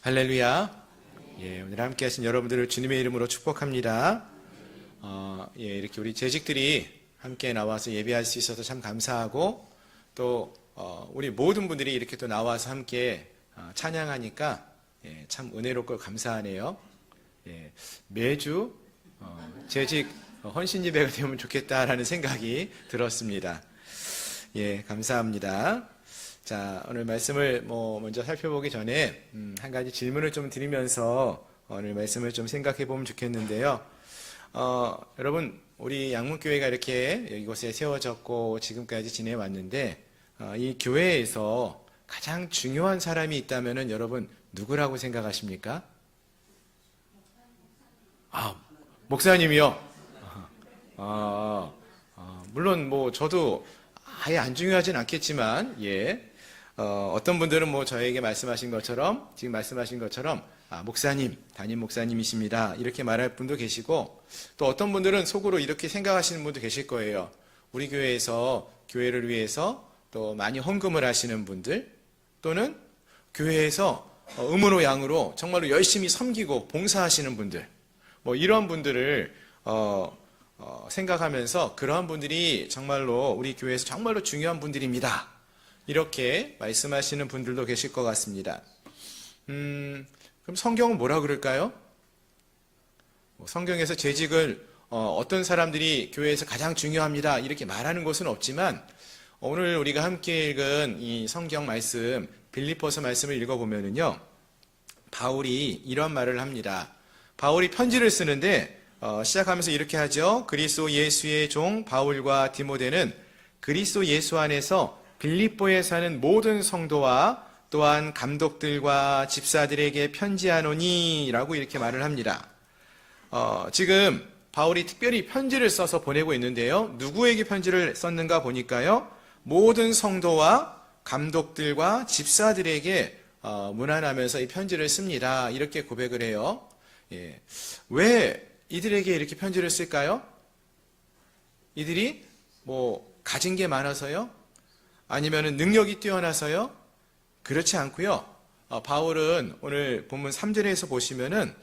할렐루야. 오늘 함께 하신 여러분들을 주님의 이름으로 축복합니다. 이렇게 우리 재직들이 함께 나와서 예배할 수 있어서 참 감사하고, 또 우리 모든 분들이 이렇게 또 나와서 함께 찬양하니까 참 은혜롭고 감사하네요. 매주 재직 헌신 예배가 되면 좋겠다라는 생각이 들었습니다. 감사합니다. 자, 오늘 말씀을 먼저 살펴보기 전에 한 가지 질문을 좀 드리면서 오늘 말씀을 좀 생각해 보면 좋겠는데요. 여러분, 우리 양문교회가 이렇게 이곳에 세워졌고 지금까지 지내왔는데, 이 교회에서 가장 중요한 사람이 있다면은 여러분 누구라고 생각하십니까? 목사님이요. 물론 저도 아예 안 중요하진 않겠지만, 어떤 분들은 저에게 말씀하신 것처럼, 지금 말씀하신 것처럼, 목사님, 담임 목사님이십니다, 이렇게 말할 분도 계시고, 또 어떤 분들은 속으로 이렇게 생각하시는 분도 계실 거예요. 우리 교회에서 교회를 위해서 또 많이 헌금을 하시는 분들, 또는 교회에서 음으로 양으로 정말로 열심히 섬기고 봉사하시는 분들, 이런 분들을 생각하면서 그러한 분들이 정말로 우리 교회에서 정말로 중요한 분들입니다, 이렇게 말씀하시는 분들도 계실 것 같습니다. 그럼 성경은 뭐라 그럴까요? 성경에서 재직을 어떤 사람들이 교회에서 가장 중요합니다, 이렇게 말하는 것은 없지만, 오늘 우리가 함께 읽은 이 성경 말씀, 빌립보서 말씀을 읽어보면은요, 바울이 이런 말을 합니다. 바울이 편지를 쓰는데 시작하면서 이렇게 하죠. 그리스도 예수의 종 바울과 디모데는 그리스도 예수 안에서 빌립보에 사는 모든 성도와 또한 감독들과 집사들에게 편지하노니 라고 이렇게 말을 합니다. 지금 바울이 특별히 편지를 써서 보내고 있는데요. 누구에게 편지를 썼는가 보니까요, 모든 성도와 감독들과 집사들에게 문안하면서 이 편지를 씁니다, 이렇게 고백을 해요. 왜 이들에게 이렇게 편지를 쓸까요? 이들이 가진 게 많아서요? 아니면 능력이 뛰어나서요? 그렇지 않고요. 바울은 오늘 본문 3절에서 보시면은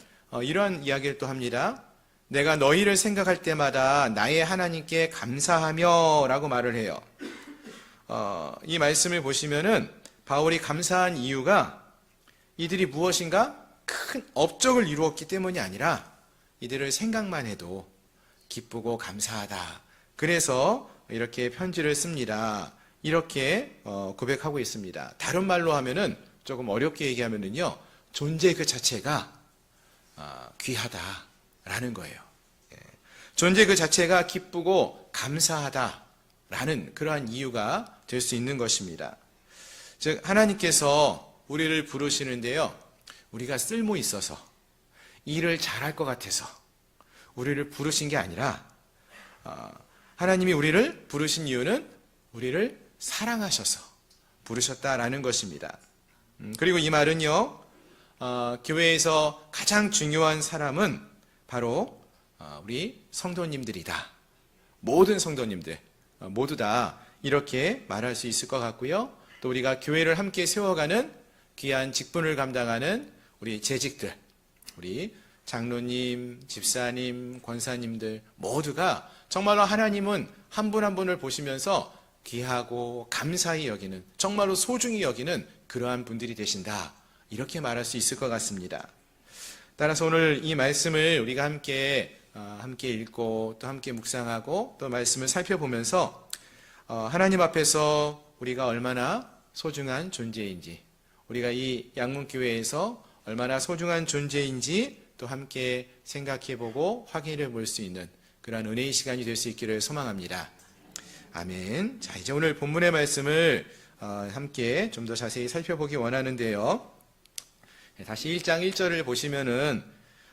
이러한 이야기를 또 합니다. 내가 너희를 생각할 때마다 나의 하나님께 감사하며 라고 말을 해요. 이 말씀을 보시면은 바울이 감사한 이유가 이들이 무엇인가 큰 업적을 이루었기 때문이 아니라 이들을 생각만 해도 기쁘고 감사하다, 그래서 이렇게 편지를 씁니다, 이렇게 고백하고 있습니다. 다른 말로 하면은, 조금 어렵게 얘기하면은요, 존재 그 자체가 귀하다라는 거예요. 존재 그 자체가 기쁘고 감사하다라는 그러한 이유가 될 수 있는 것입니다. 즉, 하나님께서 우리를 부르시는데요, 우리가 쓸모 있어서 일을 잘할 것 같아서 우리를 부르신 게 아니라, 하나님이 우리를 부르신 이유는 우리를 사랑하셔서 부르셨다라는 것입니다. 그리고 이 말은요, 교회에서 가장 중요한 사람은 바로 우리 성도님들이다. 모든 성도님들 모두 다 이렇게 말할 수 있을 것 같고요. 또 우리가 교회를 함께 세워가는 귀한 직분을 감당하는 우리 재직들, 우리 장로님, 집사님, 권사님들 모두가 정말로 하나님은 한 분 한 분을 보시면서 귀하고 감사히 여기는, 정말로 소중히 여기는 그러한 분들이 되신다, 이렇게 말할 수 있을 것 같습니다. 따라서 오늘 이 말씀을 우리가 함께 읽고 또 함께 묵상하고 또 말씀을 살펴보면서 하나님 앞에서 우리가 얼마나 소중한 존재인지, 우리가 이 양문교회에서 얼마나 소중한 존재인지 또 함께 생각해보고 확인해 볼 수 있는 그러한 은혜의 시간이 될 수 있기를 소망합니다. 아멘. 자, 이제 오늘 본문의 말씀을 함께 좀 더 자세히 살펴보기 원하는데요. 다시 1장 1절을 보시면은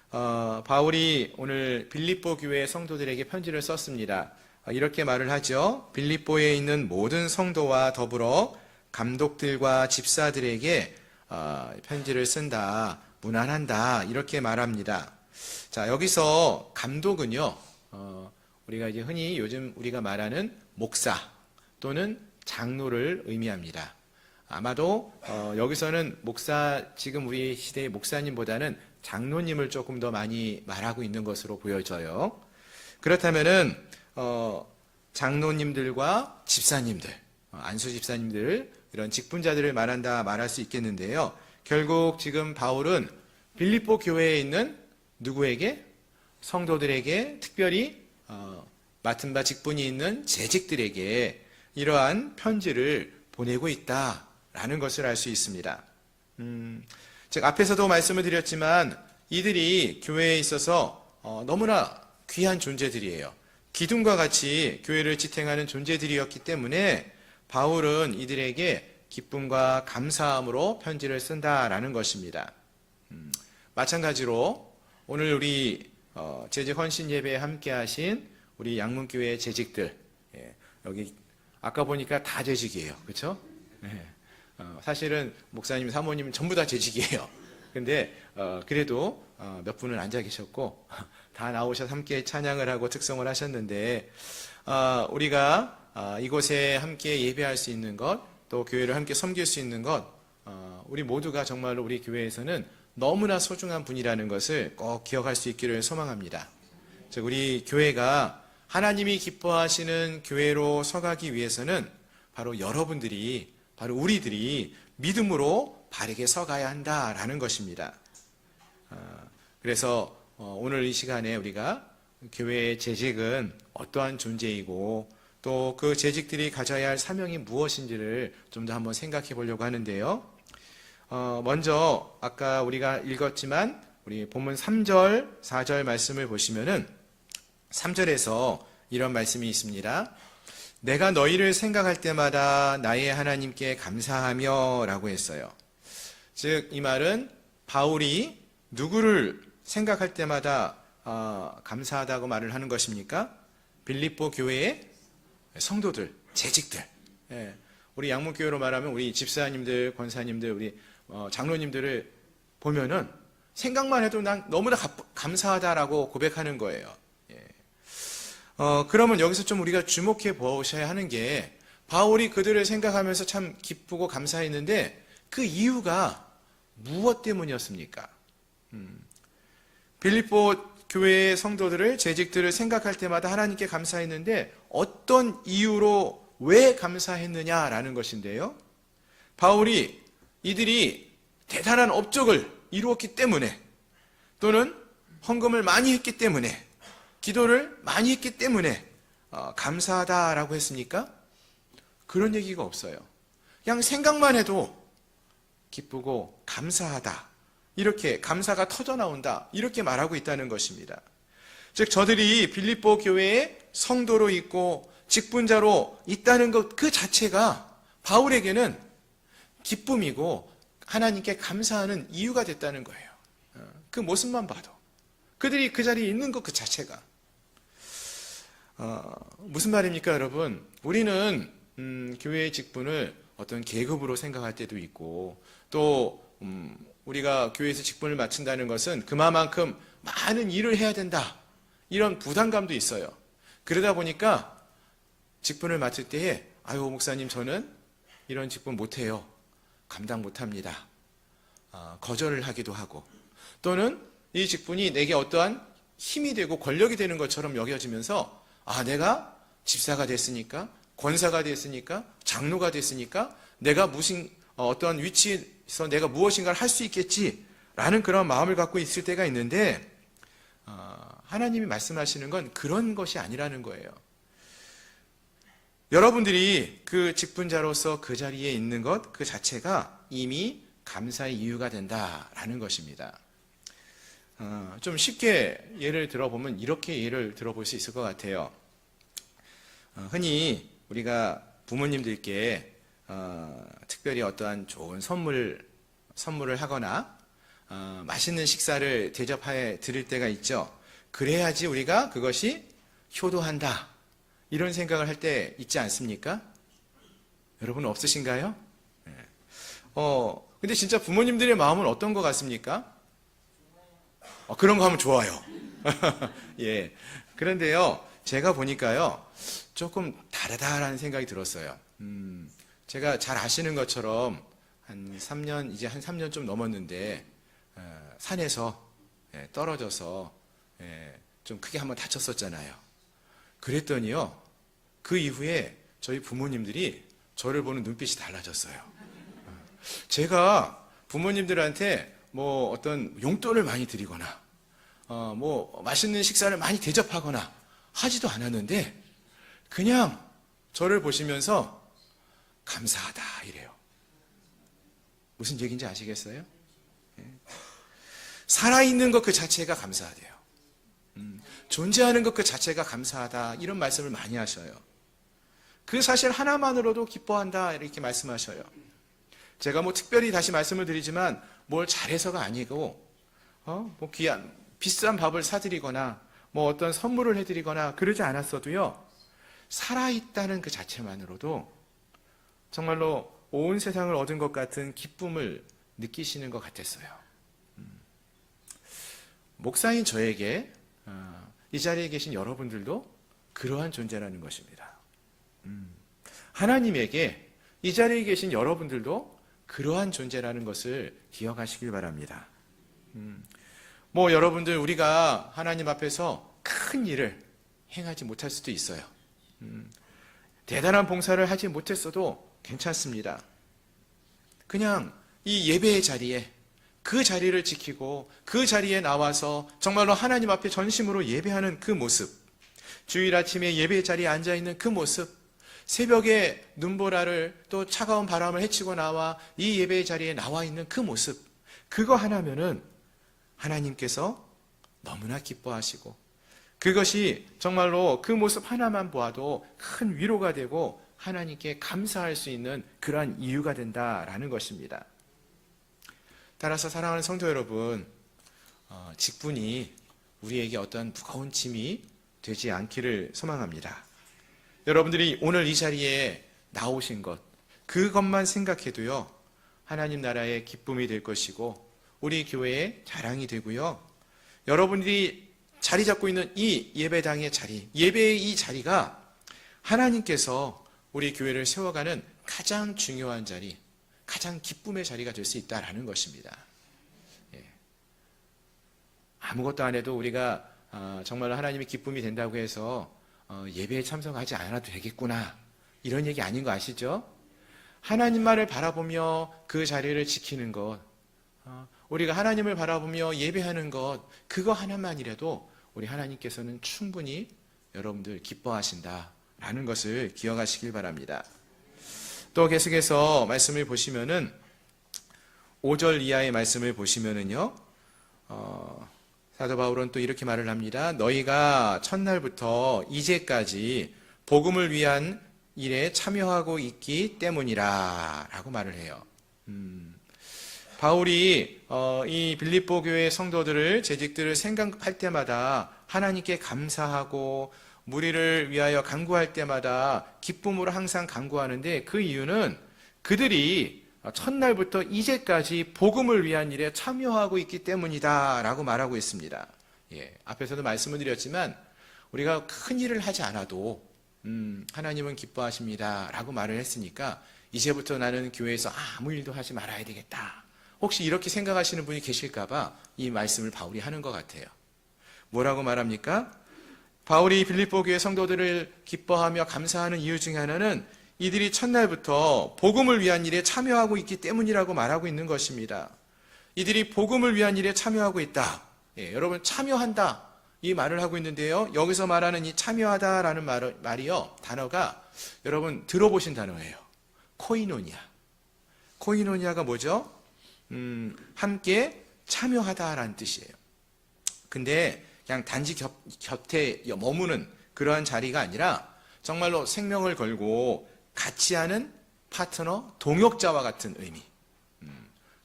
바울이 오늘 빌립보 교회 성도들에게 편지를 썼습니다. 이렇게 말을 하죠. 빌립보에 있는 모든 성도와 더불어 감독들과 집사들에게 편지를 쓴다, 문안한다, 이렇게 말합니다. 자, 여기서 감독은요, 우리가 이제 흔히 요즘 우리가 말하는 목사 또는 장로를 의미합니다. 아마도 여기서는 지금 우리 시대의 목사님보다는 장로님을 조금 더 많이 말하고 있는 것으로 보여져요. 그렇다면은 장로님들과 집사님들, 안수 집사님들, 이런 직분자들을 말할 수 있겠는데요. 결국 지금 바울은 빌립보 교회에 있는 누구에게? 성도들에게, 특별히 맡은 바 직분이 있는 재직들에게 이러한 편지를 보내고 있다라는 것을 알 수 있습니다. 즉 앞에서도 말씀을 드렸지만 이들이 교회에 있어서 너무나 귀한 존재들이에요. 기둥과 같이 교회를 지탱하는 존재들이었기 때문에 바울은 이들에게 기쁨과 감사함으로 편지를 쓴다라는 것입니다. 마찬가지로 오늘 우리 재직 헌신 예배에 함께 하신 우리 양문교회 재직들, 여기 아까 보니까 다 재직이에요. 그렇죠? 사실은 목사님, 사모님 전부 다 재직이에요. 근데 그래도 몇 분은 앉아 계셨고 다 나오셔서 함께 찬양을 하고 특성을 하셨는데 우리가 이곳에 함께 예배할 수 있는 것, 또 교회를 함께 섬길 수 있는 것, 우리 모두가 정말로 우리 교회에서는 너무나 소중한 분이라는 것을 꼭 기억할 수 있기를 소망합니다. 즉 우리 교회가 하나님이 기뻐하시는 교회로 서가기 위해서는 바로 여러분들이, 바로 우리들이 믿음으로 바르게 서가야 한다라는 것입니다. 그래서 오늘 이 시간에 우리가 교회의 재직은 어떠한 존재이고 또 그 재직들이 가져야 할 사명이 무엇인지를 좀 더 한번 생각해 보려고 하는데요. 먼저 아까 우리가 읽었지만 우리 본문 3절, 4절 말씀을 보시면은 3절에서 이런 말씀이 있습니다. 내가 너희를 생각할 때마다 나의 하나님께 감사하며 라고 했어요. 즉 이 말은 바울이 누구를 생각할 때마다 감사하다고 말을 하는 것입니까? 빌립보 교회의 성도들, 재직들, 우리 양문교회로 말하면 우리 집사님들, 권사님들, 우리 장로님들을 보면은 생각만 해도 난 너무나 감사하다라고 고백하는 거예요. 그러면 여기서 좀 우리가 주목해 보셔야 하는 게 바울이 그들을 생각하면서 참 기쁘고 감사했는데 그 이유가 무엇 때문이었습니까? 빌립보 교회의 성도들을, 재직들을 생각할 때마다 하나님께 감사했는데 어떤 이유로 왜 감사했느냐라는 것인데요. 바울이 이들이 대단한 업적을 이루었기 때문에, 또는 헌금을 많이 했기 때문에, 기도를 많이 했기 때문에 감사하다라고 했습니까? 그런 얘기가 없어요. 그냥 생각만 해도 기쁘고 감사하다, 이렇게 감사가 터져나온다, 이렇게 말하고 있다는 것입니다. 즉 저들이 빌립보 교회의 성도로 있고 직분자로 있다는 것 그 자체가 바울에게는 기쁨이고 하나님께 감사하는 이유가 됐다는 거예요. 그 모습만 봐도, 그들이 그 자리에 있는 것 그 자체가. 무슨 말입니까, 여러분? 우리는 교회의 직분을 어떤 계급으로 생각할 때도 있고, 또 우리가 교회에서 직분을 맡는다는 것은 그만큼 많은 일을 해야 된다, 이런 부담감도 있어요. 그러다 보니까 직분을 맡을 때에 아유 목사님 저는 이런 직분 못해요, 감당 못합니다, 거절을 하기도 하고, 또는 이 직분이 내게 어떠한 힘이 되고 권력이 되는 것처럼 여겨지면서 내가 집사가 됐으니까, 권사가 됐으니까, 장로가 됐으니까 내가 무슨 어떠한 위치에서 내가 무엇인가를 할 수 있겠지라는 그런 마음을 갖고 있을 때가 있는데 하나님이 말씀하시는 건 그런 것이 아니라는 거예요. 여러분들이 그 직분자로서 그 자리에 있는 것 그 자체가 이미 감사의 이유가 된다라는 것입니다. 좀 쉽게 예를 들어보면 이렇게 예를 들어볼 수 있을 것 같아요. 흔히 우리가 부모님들께 특별히 어떠한 좋은 선물을 하거나 맛있는 식사를 대접해 드릴 때가 있죠. 그래야지 우리가 그것이 효도한다, 이런 생각을 할 때 있지 않습니까? 여러분 없으신가요? 근데 진짜 부모님들의 마음은 어떤 것 같습니까? 그런 거 하면 좋아요. 예. 그런데요, 제가 보니까요, 조금 다르다라는 생각이 들었어요. 제가 잘 아시는 것처럼 한 3년, 이제 한 3년 좀 넘었는데, 산에서 떨어져서 좀 크게 한번 다쳤었잖아요. 그랬더니요, 그 이후에 저희 부모님들이 저를 보는 눈빛이 달라졌어요. 제가 부모님들한테 뭐 어떤 용돈을 많이 드리거나, 뭐 맛있는 식사를 많이 대접하거나 하지도 않았는데, 그냥 저를 보시면서 감사하다 이래요. 무슨 얘기인지 아시겠어요? 살아있는 것 그 자체가 감사하대요. 존재하는 것 그 자체가 감사하다, 이런 말씀을 많이 하셔요. 그 사실 하나만으로도 기뻐한다, 이렇게 말씀하셔요. 제가 뭐 특별히 다시 말씀을 드리지만 뭘 잘해서가 아니고, 뭐 귀한 비싼 밥을 사드리거나 뭐 어떤 선물을 해드리거나 그러지 않았어도요, 살아있다는 그 자체만으로도 정말로 온 세상을 얻은 것 같은 기쁨을 느끼시는 것 같았어요. 목사인 저에게 이 자리에 계신 여러분들도 그러한 존재라는 것입니다. 하나님에게 이 자리에 계신 여러분들도 그러한 존재라는 것을 기억하시길 바랍니다. 뭐 여러분들, 우리가 하나님 앞에서 큰 일을 행하지 못할 수도 있어요. 대단한 봉사를 하지 못했어도 괜찮습니다. 그냥 이 예배의 자리에, 그 자리를 지키고 그 자리에 나와서 정말로 하나님 앞에 전심으로 예배하는 그 모습, 주일 아침에 예배의 자리에 앉아있는 그 모습, 새벽에 눈보라를 또 차가운 바람을 헤치고 나와 이 예배의 자리에 나와 있는 그 모습, 그거 하나면은 하나님께서 너무나 기뻐하시고, 그것이 정말로 그 모습 하나만 보아도 큰 위로가 되고 하나님께 감사할 수 있는 그러한 이유가 된다라는 것입니다. 따라서 사랑하는 성도 여러분, 직분이 우리에게 어떤 무거운 짐이 되지 않기를 소망합니다. 여러분들이 오늘 이 자리에 나오신 것, 그것만 생각해도요, 하나님 나라의 기쁨이 될 것이고 우리 교회의 자랑이 되고요, 여러분들이 자리 잡고 있는 이 예배당의 자리, 예배의 이 자리가 하나님께서 우리 교회를 세워가는 가장 중요한 자리, 가장 기쁨의 자리가 될 수 있다라는 것입니다. 아무것도 안 해도 우리가 정말 하나님의 기쁨이 된다고 해서 예배에 참석하지 않아도 되겠구나, 이런 얘기 아닌 거 아시죠? 하나님만을 바라보며 그 자리를 지키는 것, 우리가 하나님을 바라보며 예배하는 것, 그거 하나만이라도 우리 하나님께서는 충분히 여러분들 기뻐하신다라는 것을 기억하시길 바랍니다. 또 계속해서 말씀을 보시면은 5절 이하의 말씀을 보시면은요, 사도 바울은 또 이렇게 말을 합니다. 너희가 첫날부터 이제까지 복음을 위한 일에 참여하고 있기 때문이라 라고 말을 해요. 바울이 이 빌립보 교회 성도들을, 재직들을 생각할 때마다 하나님께 감사하고 무리를 위하여 간구할 때마다 기쁨으로 항상 간구하는데, 그 이유는 그들이 첫날부터 이제까지 복음을 위한 일에 참여하고 있기 때문이다 라고 말하고 있습니다. 앞에서도 말씀을 드렸지만 우리가 큰 일을 하지 않아도 하나님은 기뻐하십니다 라고 말을 했으니까 이제부터 나는 교회에서 아무 일도 하지 말아야 되겠다, 혹시 이렇게 생각하시는 분이 계실까봐 이 말씀을 바울이 하는 것 같아요. 뭐라고 말합니까? 바울이 빌립보 교회 성도들을 기뻐하며 감사하는 이유 중에 하나는 이들이 첫날부터 복음을 위한 일에 참여하고 있기 때문이라고 말하고 있는 것입니다. 이들이 복음을 위한 일에 참여하고 있다. 여러분, 참여한다, 이 말을 하고 있는데요, 여기서 말하는 이 참여하다라는 말이요, 단어가 여러분 들어보신 단어예요. 코이노니아. 코이노니아가 뭐죠? 함께 참여하다라는 뜻이에요. 근데 그냥 단지 곁에 머무는 그러한 자리가 아니라 정말로 생명을 걸고 같이 하는 파트너, 동역자와 같은 의미.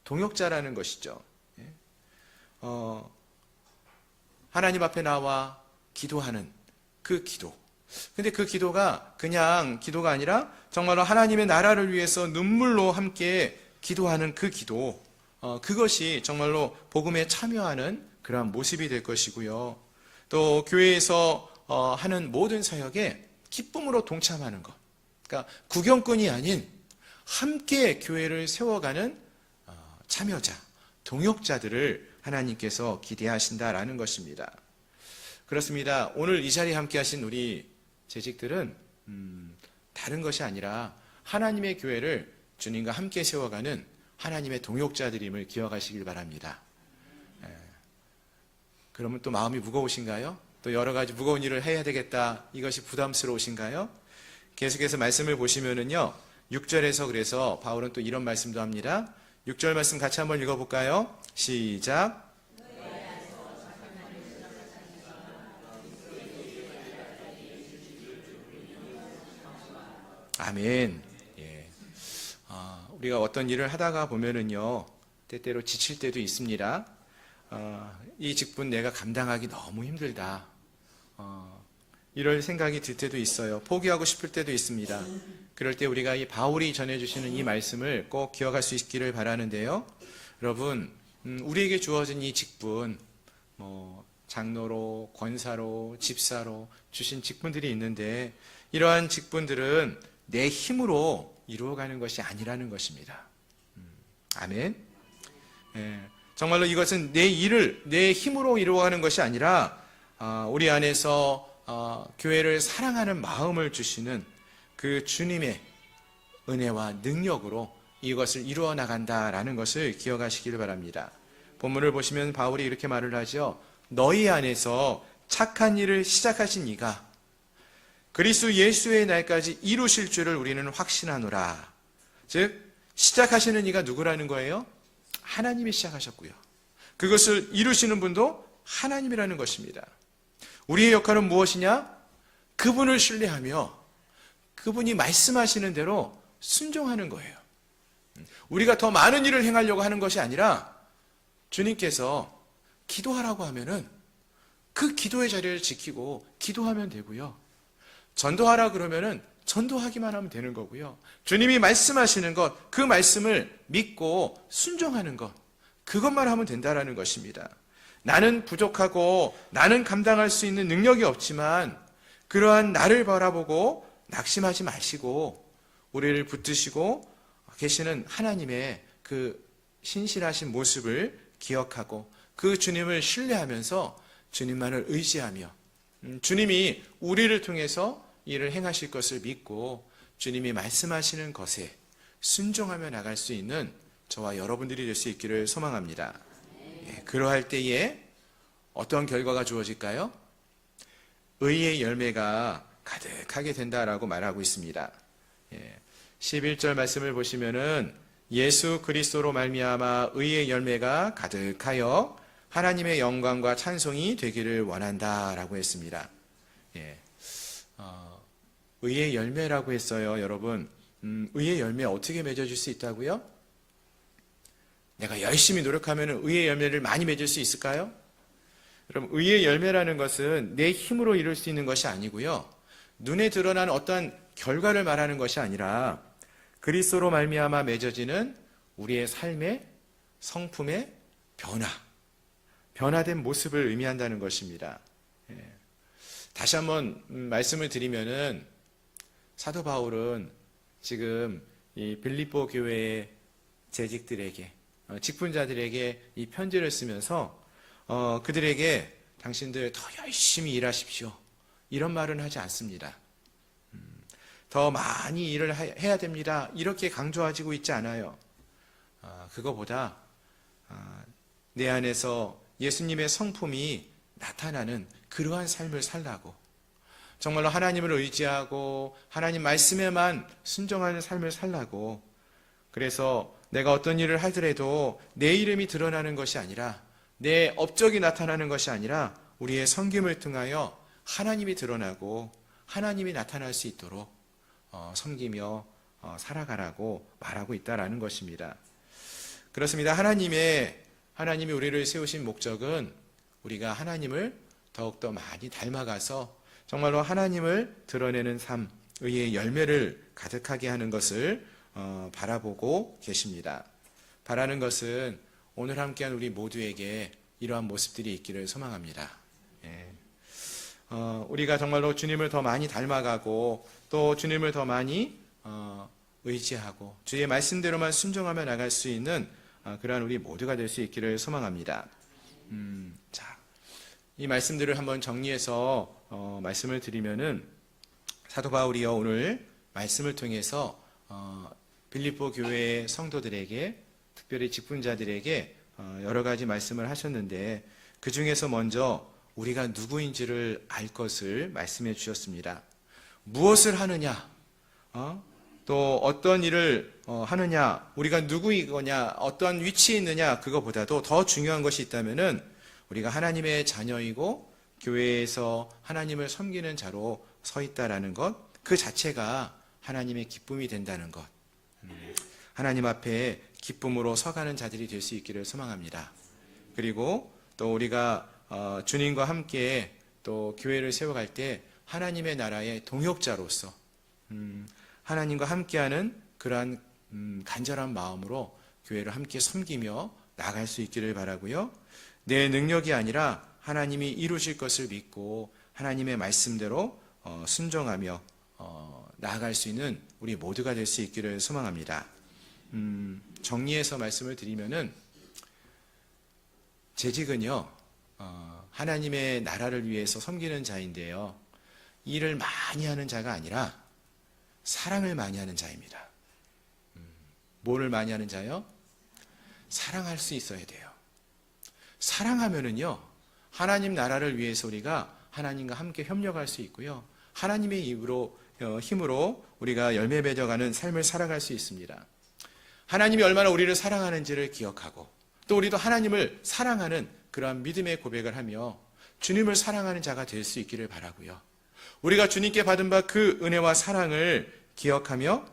동역자라는 것이죠. 하나님 앞에 나와 기도하는 그 기도. 근데 그 기도가 그냥 기도가 아니라 정말로 하나님의 나라를 위해서 눈물로 함께 기도하는 그 기도. 그것이 정말로 복음에 참여하는 그러한 모습이 될 것이고요. 또 교회에서 하는 모든 사역에 기쁨으로 동참하는 것. 그러니까 구경꾼이 아닌 함께 교회를 세워가는 참여자, 동역자들을 하나님께서 기대하신다라는 것입니다. 그렇습니다. 오늘 이 자리에 함께 하신 우리 재직들은 다른 것이 아니라 하나님의 교회를 주님과 함께 세워가는 하나님의 동역자들임을 기억하시길 바랍니다. 그러면 또 마음이 무거우신가요? 또 여러 가지 무거운 일을 해야 되겠다, 이것이 부담스러우신가요? 계속해서 말씀을 보시면은요, 6절에서 그래서 바울은 또 이런 말씀도 합니다. 6절 말씀 같이 한번 읽어볼까요? 시작. 아멘. 예. 우리가 어떤 일을 하다가 보면은요, 때때로 지칠 때도 있습니다. 이 직분 내가 감당하기 너무 힘들다. 이럴 생각이 들 때도 있어요. 포기하고 싶을 때도 있습니다. 그럴 때 우리가 이 바울이 전해주시는 이 말씀을 꼭 기억할 수 있기를 바라는데요. 여러분, 우리에게 주어진 이 직분, 장로로, 권사로, 집사로 주신 직분들이 있는데, 이러한 직분들은 내 힘으로 이루어가는 것이 아니라는 것입니다. 아멘. 예, 정말로 이것은 내 일을 내 힘으로 이루어가는 것이 아니라 우리 안에서 교회를 사랑하는 마음을 주시는 그 주님의 은혜와 능력으로 이것을 이루어 나간다라는 것을 기억하시기를 바랍니다. 본문을 보시면 바울이 이렇게 말을 하죠. 너희 안에서 착한 일을 시작하신 이가 그리스도 예수의 날까지 이루실 줄을 우리는 확신하노라. 즉 시작하시는 이가 누구라는 거예요? 하나님이 시작하셨고요. 그것을 이루시는 분도 하나님이라는 것입니다. 우리의 역할은 무엇이냐? 그분을 신뢰하며 그분이 말씀하시는 대로 순종하는 거예요. 우리가 더 많은 일을 행하려고 하는 것이 아니라 주님께서 기도하라고 하면은 그 기도의 자리를 지키고 기도하면 되고요. 전도하라 그러면은 전도하기만 하면 되는 거고요. 주님이 말씀하시는 것, 그 말씀을 믿고 순종하는 것, 그것만 하면 된다라는 것입니다. 나는 부족하고 나는 감당할 수 있는 능력이 없지만 그러한 나를 바라보고 낙심하지 마시고 우리를 붙드시고 계시는 하나님의 그 신실하신 모습을 기억하고 그 주님을 신뢰하면서 주님만을 의지하며 주님이 우리를 통해서 일을 행하실 것을 믿고 주님이 말씀하시는 것에 순종하며 나갈 수 있는 저와 여러분들이 될 수 있기를 소망합니다. 예, 그러할 때에 어떤 결과가 주어질까요? 의의 열매가 가득하게 된다라고 말하고 있습니다. 11절 말씀을 보시면은 예수 그리스도로 말미암아 의의 열매가 가득하여 하나님의 영광과 찬송이 되기를 원한다라고 했습니다. 의의 열매라고 했어요, 여러분. 의의 열매 어떻게 맺어줄 수 있다고요? 내가 열심히 노력하면 의의 열매를 많이 맺을 수 있을까요? 여러분, 의의 열매라는 것은 내 힘으로 이룰 수 있는 것이 아니고요. 눈에 드러나는 어떤 결과를 말하는 것이 아니라 그리스도로 말미암아 맺어지는 우리의 삶의 성품의 변화된 모습을 의미한다는 것입니다. 다시 한번 말씀을 드리면은 사도 바울은 지금 이 빌립보 교회의 재직들에게 직분자들에게 이 편지를 쓰면서 그들에게 당신들 더 열심히 일하십시오, 이런 말은 하지 않습니다. 더 많이 일을 해야 됩니다, 이렇게 강조하고 있지 않아요. 그거보다 내 안에서 예수님의 성품이 나타나는 그러한 삶을 살라고, 정말로 하나님을 의지하고 하나님 말씀에만 순종하는 삶을 살라고, 그래서 내가 어떤 일을 하더라도 내 이름이 드러나는 것이 아니라 내 업적이 나타나는 것이 아니라 우리의 섬김을 통하여 하나님이 드러나고 하나님이 나타날 수 있도록 섬기며 살아가라고 말하고 있다라는 것입니다. 그렇습니다. 하나님이 우리를 세우신 목적은 우리가 하나님을 더욱더 많이 닮아가서 정말로 하나님을 드러내는 삶, 의의 열매를 가득하게 하는 것을 바라보고 계십니다. 바라는 것은 오늘 함께한 우리 모두에게 이러한 모습들이 있기를 소망합니다. 우리가 정말로 주님을 더 많이 닮아가고 또 주님을 더 많이 의지하고 주의 말씀대로만 순종하며 나갈 수 있는 그러한 우리 모두가 될 수 있기를 소망합니다. 자, 이 말씀들을 한번 정리해서 말씀을 드리면은 사도 바울이요 오늘 말씀을 통해서 빌립보 교회의 성도들에게 특별히 직분자들에게 여러 가지 말씀을 하셨는데 그 중에서 먼저 우리가 누구인지를 알 것을 말씀해 주셨습니다. 무엇을 하느냐, 또 어떤 일을 하느냐, 우리가 누구이거냐, 어떤 위치에 있느냐 그거보다도 더 중요한 것이 있다면은 우리가 하나님의 자녀이고 교회에서 하나님을 섬기는 자로 서 있다라는 것, 그 자체가 하나님의 기쁨이 된다는 것, 하나님 앞에 기쁨으로 서가는 자들이 될 수 있기를 소망합니다. 그리고 또 우리가 주님과 함께 또 교회를 세워갈 때 하나님의 나라의 동역자로서 하나님과 함께하는 그러한 간절한 마음으로 교회를 함께 섬기며 나아갈 수 있기를 바라고요. 내 능력이 아니라 하나님이 이루실 것을 믿고 하나님의 말씀대로 순종하며 나아갈 수 있는 우리 모두가 될 수 있기를 소망합니다. 정리해서 말씀을 드리면은 재직은요 하나님의 나라를 위해서 섬기는 자인데요, 일을 많이 하는 자가 아니라 사랑을 많이 하는 자입니다. 뭐를 많이 하는 자요? 사랑할 수 있어야 돼요. 사랑하면은요 하나님 나라를 위해서 우리가 하나님과 함께 협력할 수 있고요, 하나님의 힘으로 우리가 열매 맺어가는 삶을 살아갈 수 있습니다. 하나님이 얼마나 우리를 사랑하는지를 기억하고 또 우리도 하나님을 사랑하는 그러한 믿음의 고백을 하며 주님을 사랑하는 자가 될 수 있기를 바라고요. 우리가 주님께 받은 바 그 은혜와 사랑을 기억하며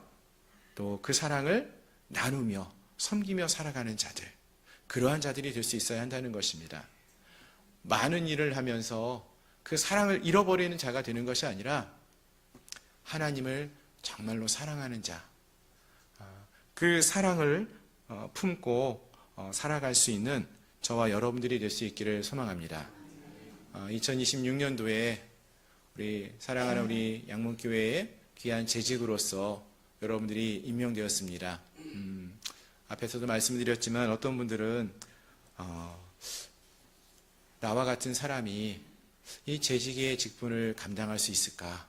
또 그 사랑을 나누며 섬기며 살아가는 자들, 그러한 자들이 될 수 있어야 한다는 것입니다. 많은 일을 하면서 그 사랑을 잃어버리는 자가 되는 것이 아니라 하나님을 정말로 사랑하는 자, 그 사랑을 품고 살아갈 수 있는 저와 여러분들이 될 수 있기를 소망합니다. 2026년도에 우리 사랑하는 우리 양문교회의 귀한 재직으로서 여러분들이 임명되었습니다. 앞에서도 말씀드렸지만 어떤 분들은 나와 같은 사람이 이 재직의 직분을 감당할 수 있을까?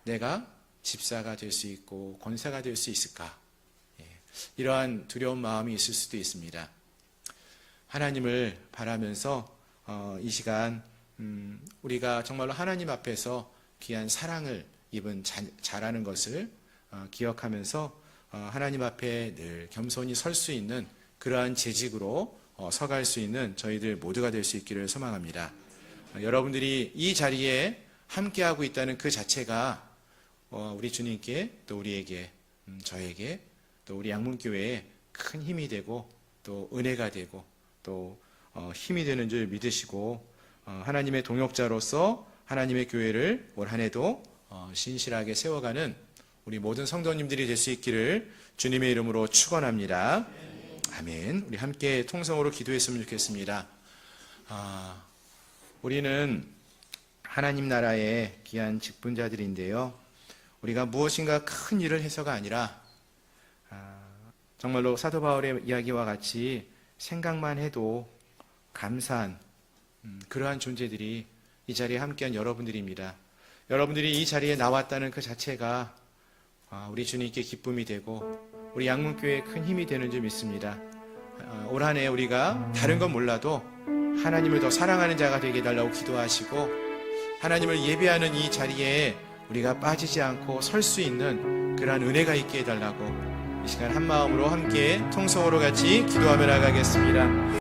내가 집사가 될 수 있고 권사가 될 수 있을까? 이러한 두려운 마음이 있을 수도 있습니다. 하나님을 바라면서 이 시간 우리가 정말로 하나님 앞에서 귀한 사랑을 입은 자라는 것을 기억하면서 하나님 앞에 늘 겸손히 설 수 있는 그러한 재직으로 서갈 수 있는 저희들 모두가 될 수 있기를 소망합니다. 여러분들이 이 자리에 함께하고 있다는 그 자체가 우리 주님께 또 우리에게 저에게 또 우리 양문교회에 큰 힘이 되고 또 은혜가 되고 또 힘이 되는 줄 믿으시고 하나님의 동역자로서 하나님의 교회를 올 한 해도 신실하게 세워가는 우리 모든 성도님들이 될 수 있기를 주님의 이름으로 축원합니다. 아멘. 우리 함께 통성으로 기도했으면 좋겠습니다. 우리는 하나님 나라의 귀한 직분자들인데요, 우리가 무엇인가 큰 일을 해서가 아니라 정말로 사도 바울의 이야기와 같이 생각만 해도 감사한 그러한 존재들이 이 자리에 함께한 여러분들입니다. 여러분들이 이 자리에 나왔다는 그 자체가 우리 주님께 기쁨이 되고 우리 양문교회에 큰 힘이 되는 줄 믿습니다. 올 한 해 우리가 다른 건 몰라도 하나님을 더 사랑하는 자가 되게 해달라고 기도하시고 하나님을 예배하는 이 자리에 우리가 빠지지 않고 설 수 있는 그러한 은혜가 있게 해달라고 이 시간 한 마음으로 함께 통성으로 같이 기도하며 나가겠습니다.